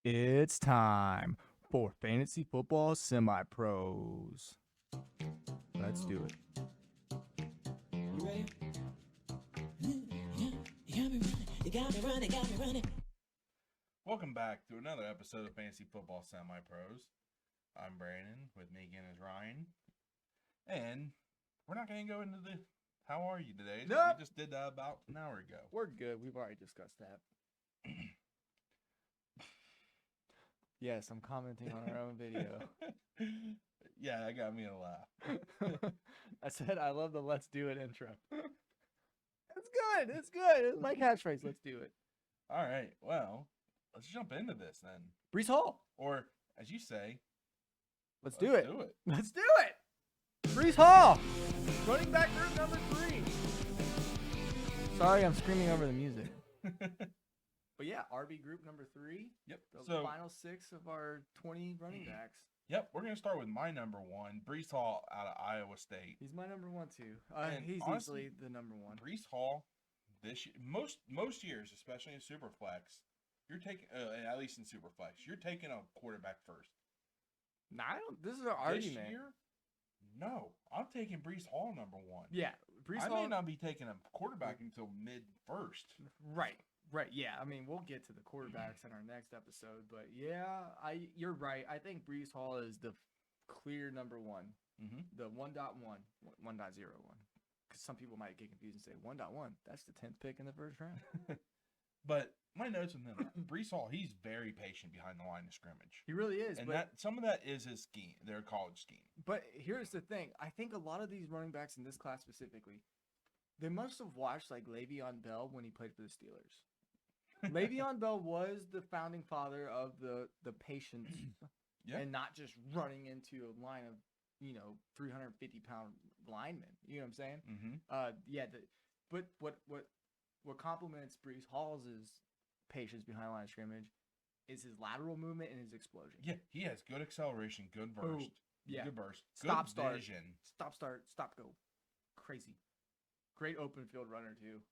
It's time for Fantasy Football Semi-Pros. Let's do it. You ready? You got me running. Welcome back to another episode of Fantasy Football Semi-Pros. I'm Brandon. With me again is Ryan. And we're not going to go into the how are you today. Nope. We just did that about an hour ago. We're good. We've already discussed that. Yes, I'm commenting on our own video. Yeah, that got me to laugh. I said I love the let's do it intro. It's good. It's good. It's my catchphrase. Let's do it. All right. Well, let's jump into this then. Brees Hall. Or, as you say, Let's do it. do it. Let's do it. Brees Hall. Running back group number 3. Sorry, I'm screaming over the music. But yeah, RB group number 3. Yep. The final 6 of our 20 running backs. Yep, we're going to start with my number 1, Brees Hall out of Iowa State. He's my number 1 too. And He's honestly, easily the number 1. Brees Hall, this year, most years, especially in Superflex, you're taking at least in Superflex, you're taking a quarterback first. No, I don't. This is an argument. This year, no, I'm taking Brees Hall number 1. Yeah, Brees I Hall. may not be taking a quarterback until mid first. Right. Yeah, I mean, we'll get to the quarterbacks in our next episode, but yeah, you're right. I think Brees Hall is the clear number 1. Mm-hmm. The 1.1, 1.01. Because some people might get confused and say 1.1. That's the 10th pick in the first round. But my notes on him, Brees Hall, he's very patient behind the line of scrimmage. He really is. And but, that some of that is his scheme, their college scheme. But here's the thing. I think a lot of these running backs in this class specifically, they must have watched like Le'Veon Bell when he played for the Steelers. Le'Veon Bell was the founding father of the patience and not just running into a line of, 350-pound linemen. You know what I'm saying? Mm-hmm. But what complements Brees Hall's patience behind the line of scrimmage is his lateral movement and his explosion. Yeah, he has good acceleration, good burst. Yeah. Good burst. Stop, good start. vision. Stop, start, stop, go. Crazy. Great open field runner, too.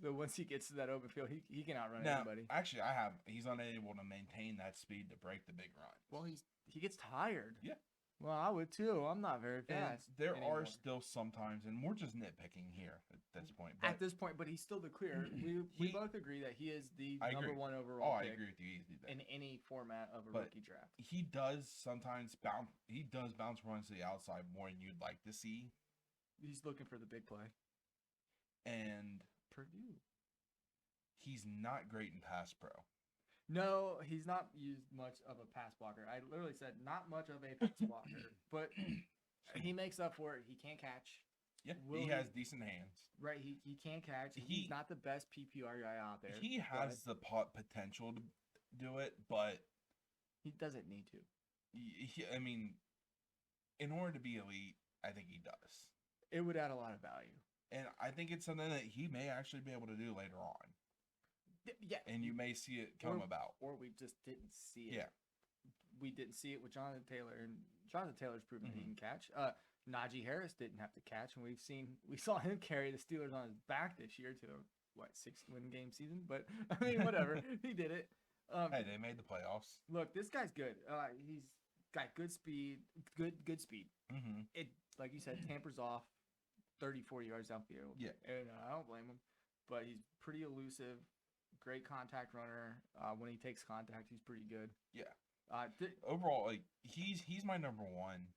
So once he gets to that open field, he can outrun anybody. Actually, he's unable to maintain that speed to break the big run. Well, he gets tired. Yeah. Well, I would too. I'm not very And fast. there anymore. are still sometimes, and we're just nitpicking here at this point. But At this point, but he's still the clear. We both agree that he is the number 1 overall pick I agree with you easily there. in any format of a But rookie draft. he does sometimes bounce. He does bounce runs to the outside more than you'd like to see. He's looking for the big play. And Purdue. he's not great in pass pro. No, he's not used much of a pass blocker. I literally said not much of a pass blocker, but he makes up for it. He can't catch. Yeah, he has decent hands. Right, he can't catch. He's not the best PPR guy out there. He has the potential to do it, but he doesn't need to. I mean, in order to be elite, I think he does. It would add a lot of value. And I think it's something that he may actually be able to do later on. Yeah. And you may see it come about. Or we just didn't see it. Yeah. We didn't see it with Jonathan Taylor, and Jonathan Taylor's proven that he can catch. Najee Harris didn't have to catch, and we saw him carry the Steelers on his back this year to a 6-win game season. But I mean, whatever, he did it. Hey, they made the playoffs. Look, this guy's good. He's got good speed, good speed. Mm-hmm. It, like you said, tampers off 30, 40 yards downfield. Yeah, and I don't blame him. But he's pretty elusive. Great contact runner. When he takes contact, he's pretty good. Yeah. Overall, like he's my number 1.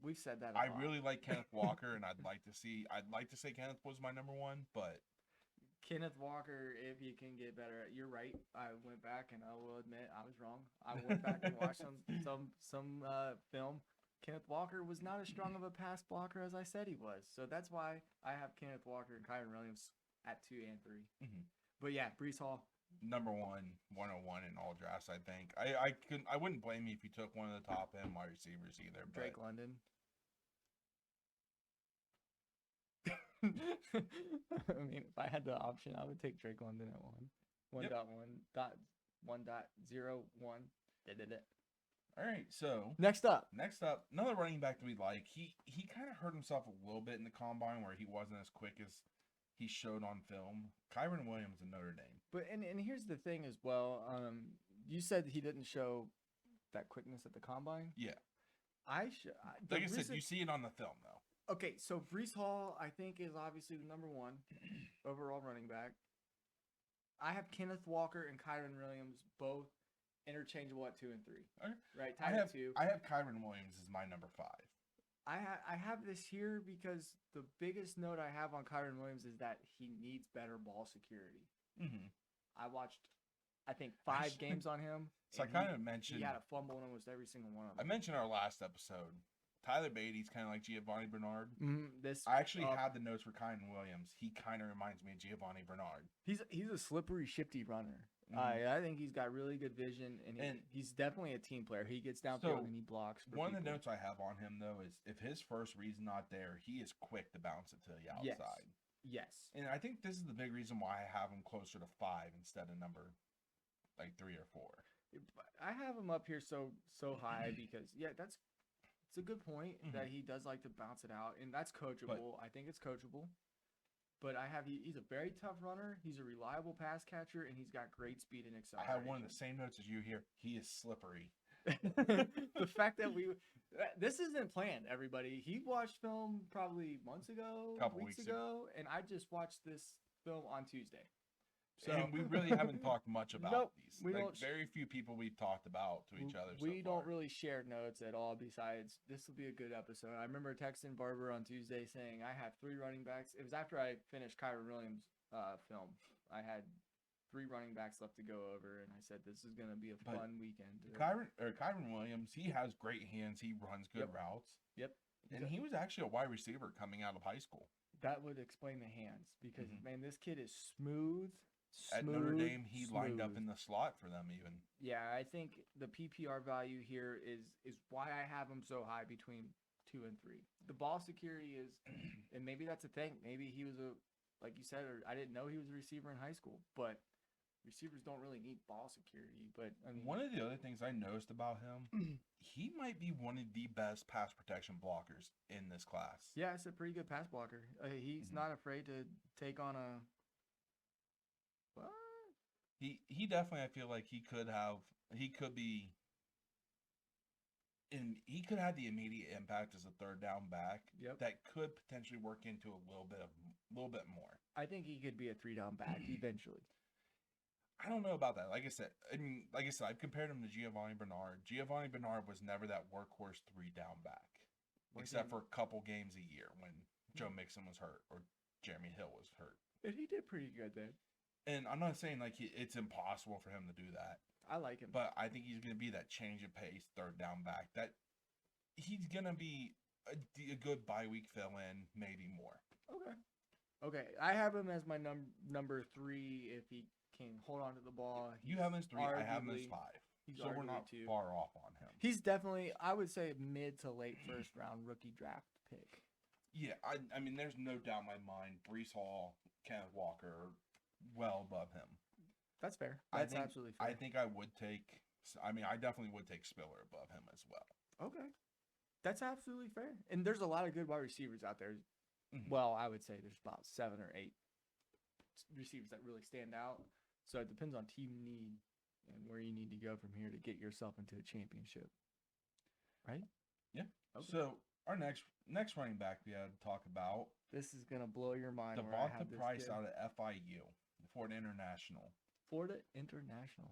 We've said that. I really like Kenneth Walker, and I'd like to say Kenneth was my number 1, but Kenneth Walker, if you can get better, you're right. I went back, and I will admit I was wrong. I went back and watched some film. Kenneth Walker was not as strong of a pass blocker as I said he was, so that's why I have Kenneth Walker and Kyron Williams at 2 and 3. Mm-hmm. But yeah, Brees Hall. Number 101 in all drafts, I think. I wouldn't blame you if you took one of the top end wide receivers either. Drake London. I mean, if I had the option, I would take Drake London at 1. 1.1.1.01. All right, so next up, another running back that we like. He kind of hurt himself a little bit in the combine where he wasn't as quick as he showed on film. Kyron Williams in Notre Dame. But and here's the thing as well. you said he didn't show that quickness at the combine. Yeah. Like I said, you see it on the film, though. Okay, so Brees Hall, I think, is obviously the number 1 overall running back. I have Kenneth Walker and Kyron Williams both interchangeable at 2 and 3. Okay. Right, I tied have at 2. I have Kyron Williams as my number 5. I have this here because the biggest note I have on Kyron Williams is that he needs better ball security. Mm-hmm. I watched, I think, 5 games on him. So I kind of mentioned... He had a fumble in almost every single one of them. I mentioned our last episode. Tyler Beatty's kind of like Giovanni Bernard. This I actually had the notes for Kyron Williams. He kind of reminds me of Giovanni Bernard. He's a slippery, shifty runner. Mhm. I think he's got really good vision, and he's definitely a team player. He gets downfield and he blocks. One of the notes I have on him, though, is if his first read's not there, he is quick to bounce it to the outside. Yes. And I think this is the big reason why I have him closer to 5 instead of number 3 or 4. I have him up here so high because it's a good point that he does like to bounce it out, and that's coachable. I think it's coachable. But he's a very tough runner. He's a reliable pass catcher, and he's got great speed and acceleration. I have one of the same notes as you here. He is slippery. The fact that this isn't planned, everybody. He watched film probably months ago, weeks ago, and I just watched this film on Tuesday. So and we really haven't talked much about these. We don't. Very few people we've talked about to each other. We don't really share notes at all. Besides, this will be a good episode. I remember texting Barber on Tuesday saying I have 3 running backs. It was after I finished Kyron Williams' film. I had 3 running backs left to go over, and I said this is going to be a fun weekend. Kyron Williams, he has great hands. He runs good routes. Yep. And he was actually a wide receiver coming out of high school. That would explain the hands because man, this kid is smooth. At Notre Dame, he lined up in the slot for them even. Yeah, I think the PPR value here is why I have him so high between 2 and 3. The ball security is, and maybe that's a thing. Maybe he was like you said, or I didn't know he was a receiver in high school, but receivers don't really need ball security. But I mean, one of the other things I noticed about him, he might be one of the best pass protection blockers in this class. Yeah, it's a pretty good pass blocker. He's not afraid to take on a... What? He definitely, I feel like he could have the immediate impact as a third down back. Yep. That could potentially work into a little bit more. I think he could be a 3-down back eventually. I don't know about that. Like I said, I've compared him to Giovanni Bernard. Giovanni Bernard was never that workhorse 3-down back, except for a couple games a year when Joe Mixon was hurt or Jeremy Hill was hurt. And he did pretty good then. And I'm not saying like it's impossible for him to do that. I like him, but I think he's going to be that change of pace, 3rd-down back. That he's going to be a good bye week fill-in, maybe more. Okay. I have him as my number 3 if he can hold on to the ball. You have him as 3. I have him as 5. So we're not far off on him. He's definitely, I would say, mid to late 1st round rookie draft pick. Yeah, I mean, there's no doubt in my mind. Brees Hall, Kenneth Walker, well above him. That's fair. That's absolutely fair. I think I definitely would take Spiller above him as well. Okay. That's absolutely fair. And there's a lot of good wide receivers out there. Mm-hmm. Well, I would say there's about 7 or 8 receivers that really stand out. So it depends on team need and where you need to go from here to get yourself into a championship. Right? Yeah. Okay. So our next running back we had to talk about. This is going to blow your mind. Devonta Price out of FIU. Florida International.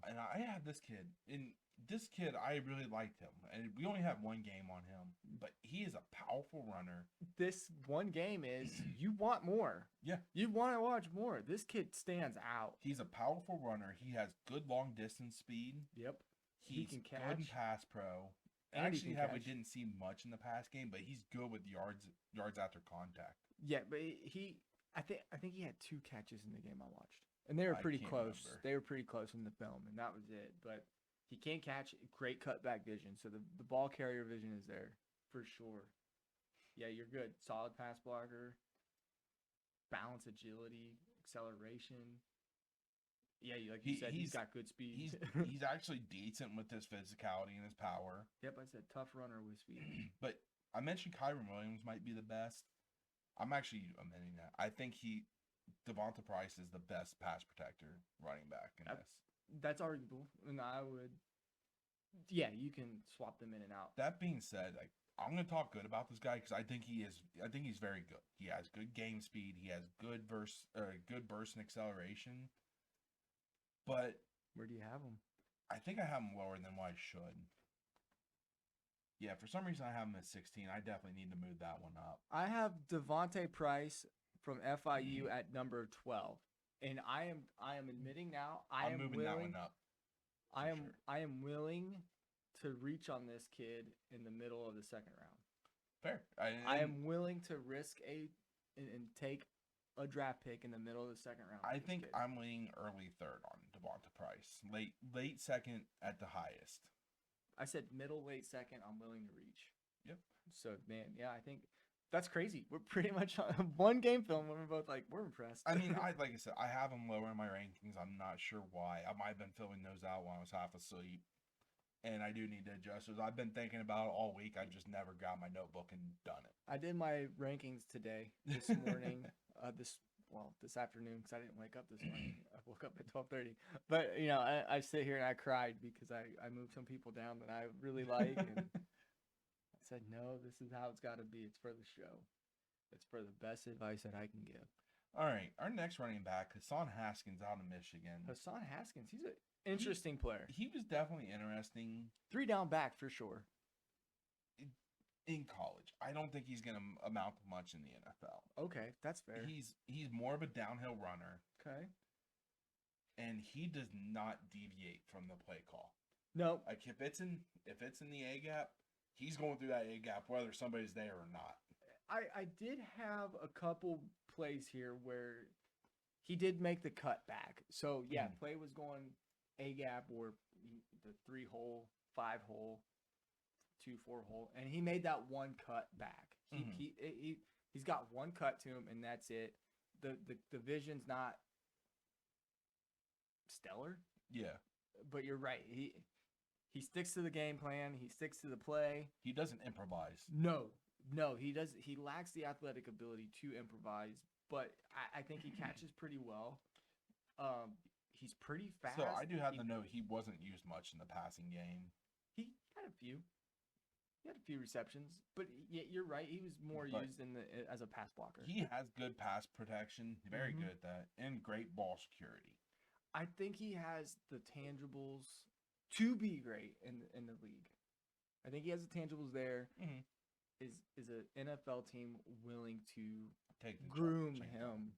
And I had this kid. And this kid, I really liked him. And we only have 1 game on him. But he is a powerful runner. This one game is, you want more. Yeah. You want to watch more. This kid stands out. He's a powerful runner. He has good long distance speed. Yep. He can catch. Good in pass pro. Actually, we didn't see much in the pass game, but he's good with yards after contact. Yeah, but I think he had 2 catches in the game I watched. And they were pretty close. Remember. They were pretty close in the film, and that was it. But he can't catch. Great cutback vision. So the ball carrier vision is there for sure. Yeah, you're good. Solid pass blocker. Balance, agility, acceleration. Yeah, like you said, he's got good speed. He's actually decent with his physicality and his power. Yep, I said tough runner with speed. But I mentioned Kyron Williams might be the best. I'm actually amending that. I think Devonta Price is the best pass protector running back in this. That's arguable, and I would. Yeah, you can swap them in and out. That being said, like I'm gonna talk good about this guy because I think he is. I think he's very good. He has good game speed. He has good burst and acceleration. But Where do you have them? I think I have him lower than what I should. Yeah, for some reason I have him at 16. I definitely need to move that one up. I have Devontae Price from FIU at number 12, and I am admitting now I'm moving that one up. I am sure. I am willing to reach on this kid in the middle of the second round. Fair. I am willing to risk and take a draft pick in the middle of the second round. I think I'm leaning early third on Devonta Price. Late second at the highest. I said middle, late second. I'm willing to reach. Yep. So man, yeah, I think that's crazy. We're pretty much on one game film when we're both like, we're impressed. I mean, like I said, I have him lower in my rankings. I'm not sure why. I might have been filling those out while I was half asleep. And I do need to adjust those. I've been thinking about it all week. I just never got my notebook and done it. I did my rankings today, this morning, this afternoon, because I didn't wake up this morning. I woke up at 12:30. But, I sit here and I cried because I moved some people down that I really like. And I said, no, this is how it's got to be. It's for the show. It's for the best advice that I can give. All right. Our next running back, Hassan Haskins out of Michigan. Hassan Haskins, he's an interesting player. He was definitely interesting. 3 down back for sure. In college, I don't think he's going to amount to much in the NFL. Okay, that's fair. He's more of a downhill runner. Okay. And he does not deviate from the play call. No. Like if it's in the A gap, he's going through that A gap whether somebody's there or not. I did have a couple plays here where he did make the cut back. So yeah, play was going A gap or the 3-hole, 5-hole, 2-4-hole, and he made that one cut back. He's got one cut to him, and that's it. The vision's not stellar. Yeah, but you're right. He sticks to the game plan. He sticks to the play. He doesn't improvise. No, he does. He lacks the athletic ability to improvise, but I think he catches pretty well. He's pretty fast. So I do have to note he wasn't used much in the passing game. He had a few. He had a few receptions, but yeah, you're right. He was more used as a pass blocker. He has good pass protection, very good at that, and great ball security. I think he has the tangibles to be great in the league. I think he has the tangibles there. Is an NFL team willing to groom him?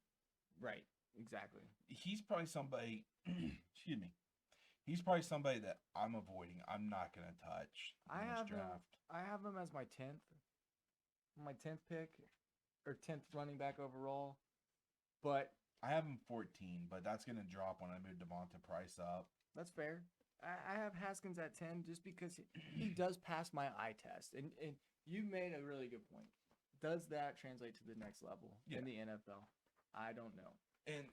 Right, exactly. He's probably somebody. Excuse me. He's probably somebody that I'm avoiding. I'm not going to touch in this draft. I have him as my 10th pick, or 10th running back overall. But I have him 14, but that's going to drop when I move Devonta Price up. That's fair. I have Haskins at 10 just because he does pass my eye test. And you made a really good point. Does that translate to the next level in the NFL? I don't know. And,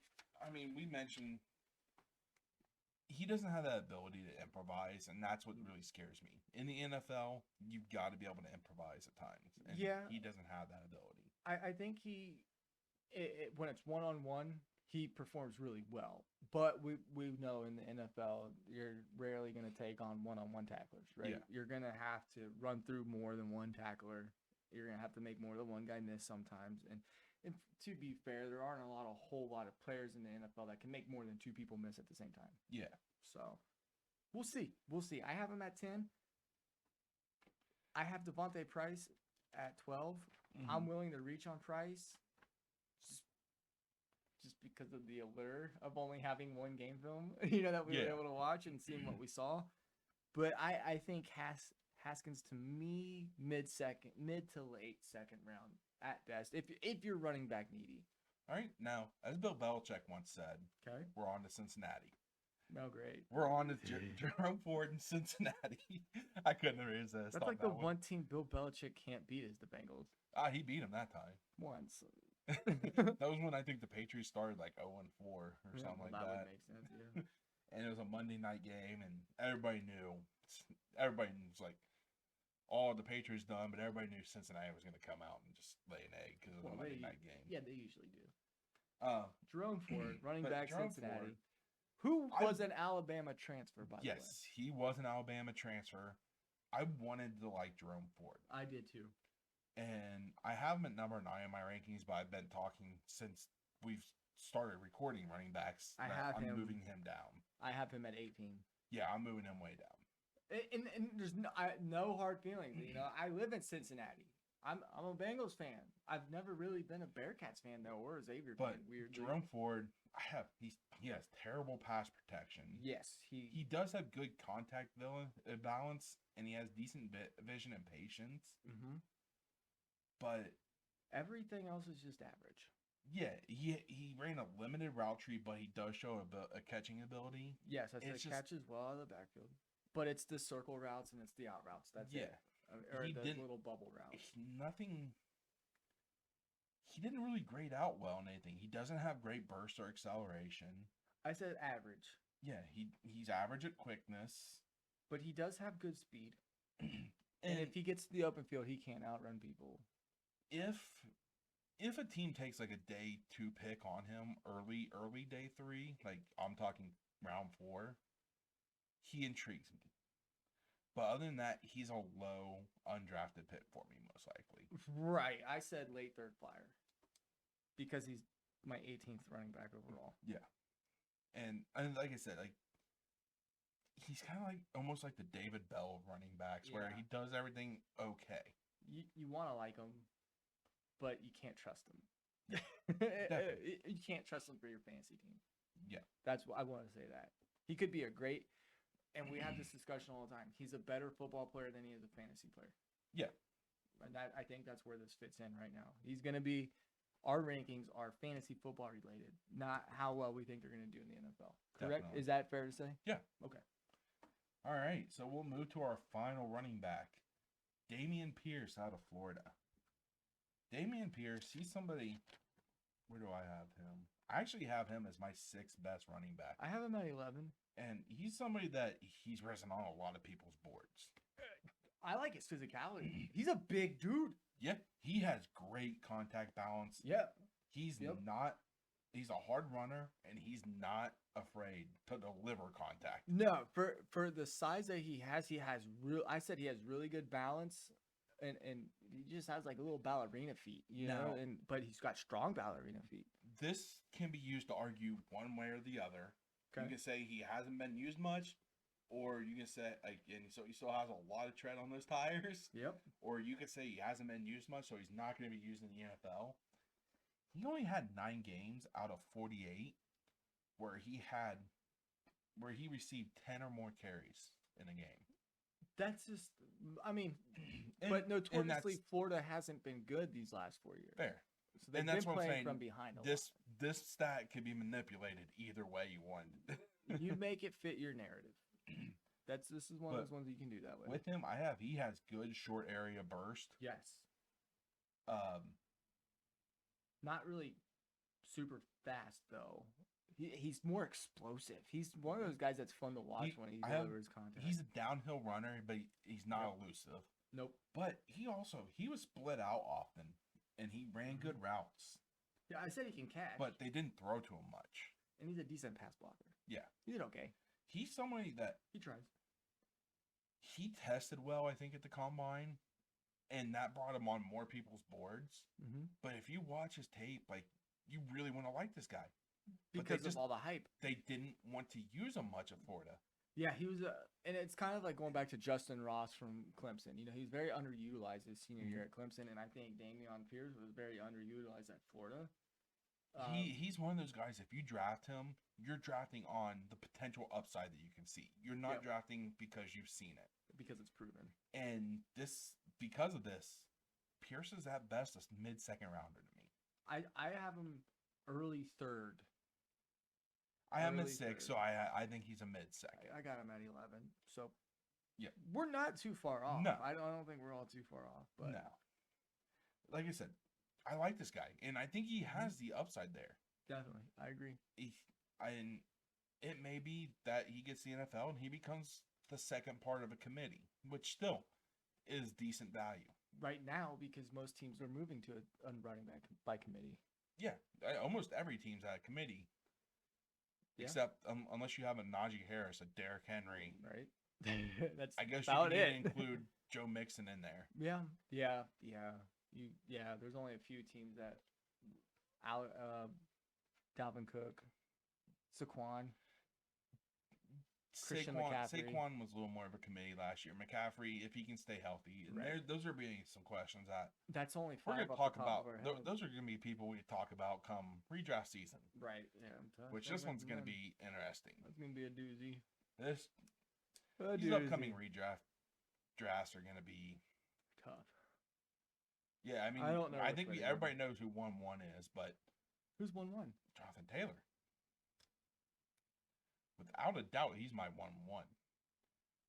I mean, we mentioned he doesn't have that ability to improvise, and that's what really scares me. In the NFL, you've got to be able to improvise at times. And he doesn't have that ability. I think when it's one-on-one, he performs really well. But we know in the NFL, you're rarely going to take on one-on-one tacklers, right? Yeah. You're going to have to run through more than one tackler. You're going to have to make more than one guy miss sometimes. And to be fair, there aren't a whole lot of players in the NFL that can make more than 2 people miss at the same time. Yeah. So we'll see. I have him at 10. I have Devontae Price at 12. I'm willing to reach on Price just because of the allure of only having one game film, that we were able to watch and seeing what we saw. But I think Haskins, to me, mid to late second round at best, if you're running back needy. All right, now, as Bill Belichick once said, okay, we're on to Cincinnati. No, great. We're on to Jerome Ford in Cincinnati. I couldn't resist. That's like the one team Bill Belichick can't beat is the Bengals. He beat him that time. Once. That was when I think the Patriots started like 0-4 or something like that. That would make sense, yeah. And it was a Monday night game, and everybody knew. Everybody was like, the Patriots done, but everybody knew Cincinnati was going to come out and just lay an egg because it was a Monday night game. Yeah, they usually do. Uh, Jerome Ford, running back Cincinnati. Who was an Alabama transfer, by the way. Yes, he was an Alabama transfer. I wanted to like Jerome Ford. I did too. And I have him at number 9 in my rankings, but I've been talking since we've started recording running backs. I have I'm him. moving him down. I have him at 18. Yeah, I'm moving him way down. And there's no hard feelings. You know, I live in Cincinnati. I'm a Bengals fan. I've never really been a Bearcats fan though, or a Xavier But fan. Weirdly. Jerome Ford, he has terrible pass protection. Yes, He does have good contact balance, and he has decent vision and patience. Mm-hmm. But everything else is just average. Yeah, he ran a limited route tree, but he does show a catching ability. Yes, I said It's just- catches well out of the backfield. But it's the circle routes and it's the out routes. That's it. Or He the didn't- little bubble routes. He didn't really grade out well in anything. He doesn't have great burst or acceleration. I said average. Yeah, he's average at quickness. But he does have good speed. And And if he gets to the open field, he can't outrun people. if a team takes like a day 2 pick on him early day 3, like I'm talking round 4, he intrigues me. But other than that, he's a low undrafted pick for me, most likely. Right. I said late third flyer. Because he's my 18th running back overall. Yeah. And like I said, like he's kind of like almost like the David Bell of running backs, where Yeah. he does everything okay. You want to like him, but you can't trust him. Definitely. You can't trust him for your fantasy team. Yeah. That's what I want to say. That he could be a great, and we have this discussion all the time. He's a better football player than he is a fantasy player. Yeah. And I think that's where this fits in right now. He's going to be. Our rankings are fantasy football related, not how well we think they're going to do in the NFL. Correct? Definitely. Is that fair to say? Yeah. Okay. All right, so we'll move to our final running back, Damien Pierce out of Florida. Damien Pierce, he's somebody. Where do I have him? I actually have him as my 6th best running back. I have him at 11. And he's somebody that he's risen on a lot of people's boards. I like his physicality. He's a big dude. Yeah, he has great contact balance. Yep. He's a hard runner, and he's not afraid to deliver contact. No, for the size that he has I said he has really good balance, and he just has like a little ballerina feet, you know, but he's got strong ballerina feet. This can be used to argue one way or the other. Okay. You can say he hasn't been used much, or you can say so he still has a lot of tread on those tires. Yep. Or you could say he hasn't been used much, so he's not going to be used in the NFL. He only had 9 games out of 48 where he received 10 or more carries in a game. That's just, I mean, And- but and notoriously that's Florida hasn't been good these last 4 years. fair. So they've And that's been what I'm playing saying. from behind. This stat can be manipulated either way you want. You make it fit your narrative. This is one of But those ones you can do that way. With him, he has good short area burst. Yes. Um, Not really super fast though. He's more explosive. He's one of those guys that's fun to watch when he delivers content. he's a downhill runner, but he's not elusive. Nope. But he was split out often, and he ran good routes. Yeah, I said he can catch. But they didn't throw to him much. And he's a decent pass blocker. Yeah. He did okay. He's somebody that He tries. he tested well, I think, at the combine, and that brought him on more people's boards. Mm-hmm. But if you watch his tape, like, you really want to like this guy. But Because of all the hype. They didn't want to use him much at Florida. Yeah, he was and it's kind of like going back to Justin Ross from Clemson. You know, he's very underutilized his senior year at Clemson, and I think Damien Pierce was very underutilized at Florida. He's one of those guys, if you draft him, you're drafting on the potential upside that you can see. You're not drafting because you've seen it. Because it's proven. And because of this, Pierce is at best a mid-second rounder to me. I have him early third. I have him at Early 6, so third. I think he's a mid-second. I got him at 11. So Yeah. we're not too far off. No. I don't think we're all too far off. But No. Like I said, I like this guy, and I think he has the upside there. definitely, I agree. And it may be that he gets the NFL and he becomes the second part of a committee, which still is decent value. Right now, because most teams are moving to a running back by committee. Yeah, almost every team's at a committee. Yeah. Except unless you have a Najee Harris, a Derrick Henry. Right. That's I guess about you can it. even include Joe Mixon in there. Yeah. There's only a few teams that Dalvin Cook, Saquon, Christian McCaffrey. Saquon was a little more of a committee last year. McCaffrey, if he can stay healthy, and Right. those are being some questions that That's only we're 5 going to off talk the top about. of our head. Those are going to be people we talk about come redraft season. Right. Yeah. Which this one's going to be interesting. That's gonna be a doozy. These upcoming drafts are going to be tough. Yeah, I mean, I don't know I which think way to go. everybody knows who 1-1 is, but Who's 1-1? Jonathan Taylor. Without a doubt, he's my 1-1.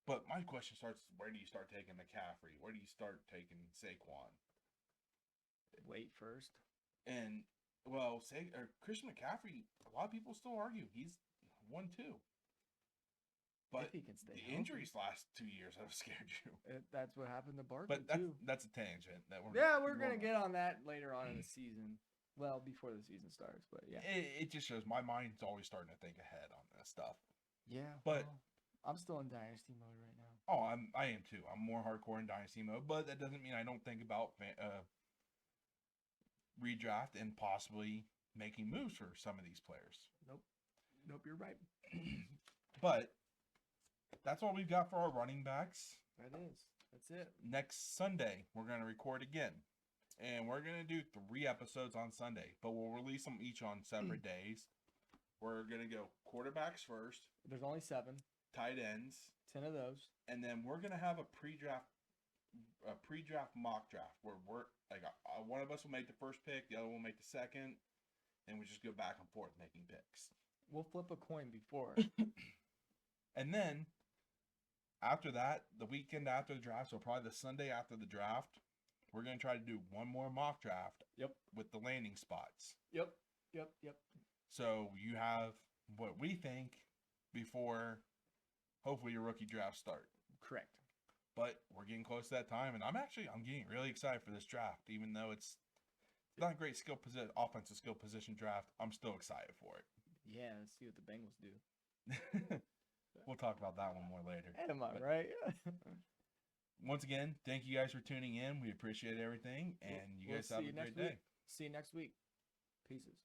But my question starts: where do you start taking McCaffrey? Where do you start taking Saquon? Wait first. And well, Christian McCaffrey. A lot of people still argue he's 1-2. But If he can stay the healthy. injuries last 2 years have scared you. That's what happened to Barkley But too. that's a tangent. We're gonna get on that later on in the season. Well, before the season starts, but yeah. It just shows my mind's always starting to think ahead on this stuff. Yeah, But I'm still in dynasty mode right now. Oh, I am too. I'm more hardcore in dynasty mode, but that doesn't mean I don't think about redraft and possibly making moves for some of these players. Nope, you're right. But that's all we've got for our running backs. That's it. Next Sunday, we're going to record again. And we're going to do 3 episodes on Sunday, but we'll release them each on separate days. We're going to go quarterbacks first. There's only 7. Tight ends. 10 of those. And then we're going to have a pre-draft mock draft where we're like one of us will make the first pick, the other will make the second, and we just go back and forth making picks. We'll flip a coin before. And then after that, the weekend after the draft, so probably the Sunday after the draft, we're going to try to do one more mock draft. Yep. With the landing spots. Yep. So you have what we think before hopefully your rookie draft start. Correct. But we're getting close to that time, and I'm getting really excited for this draft, even though it's not a great offensive skill position draft. I'm still excited for it. Yeah, let's see what the Bengals do. We'll talk about that one more later. Am I right? Once again, thank you guys for tuning in. We appreciate everything, and you guys have a great day. See you next week. Pieces.